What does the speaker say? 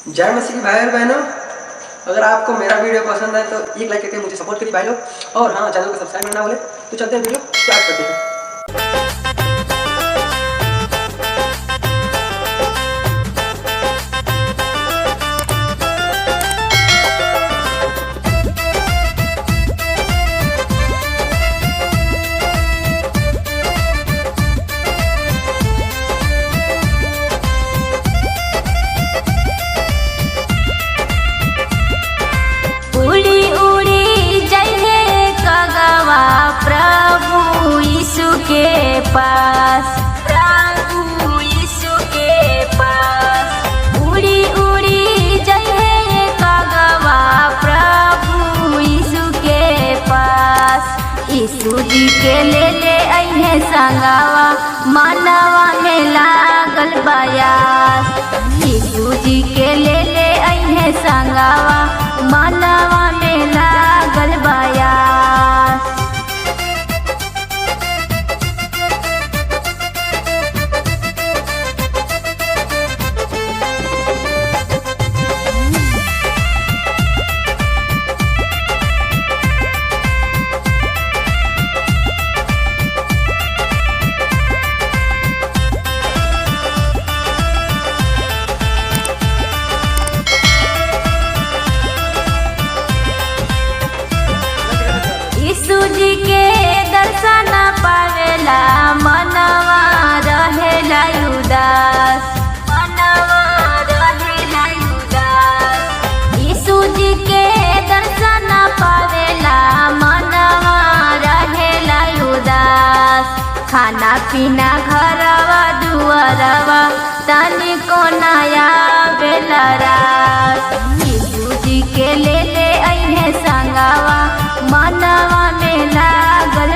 जय मसीह भाई और बहनों, अगर आपको मेरा वीडियो पसंद है तो एक लाइक करके मुझे सपोर्ट करिए भाई लोग। और हाँ, चैनल को सब्सक्राइब करना बोले तो चलते हैं, वीडियो स्टार्ट करते हैं। के पास प्रभु यीशु के पास उड़ी उड़ी जय कागवा प्रभु यीशु के पास। यीशु जी के ले अइहे संगावा मानवा में लागल बयास। यीशु जी के ले अइहे संगावा मानवा में लागल बयास। यीशु जी के दर्शन पावेला मनवा रहेला उदास, मनवा रहेला उदास। यीशु जी के दर्शन पावेला मनवा रहेला उदास। खाना पीना घरवा दुआरवा तनिको नया बेला रास। यीशु जी के ले अइहे संगावा मनवा में लागल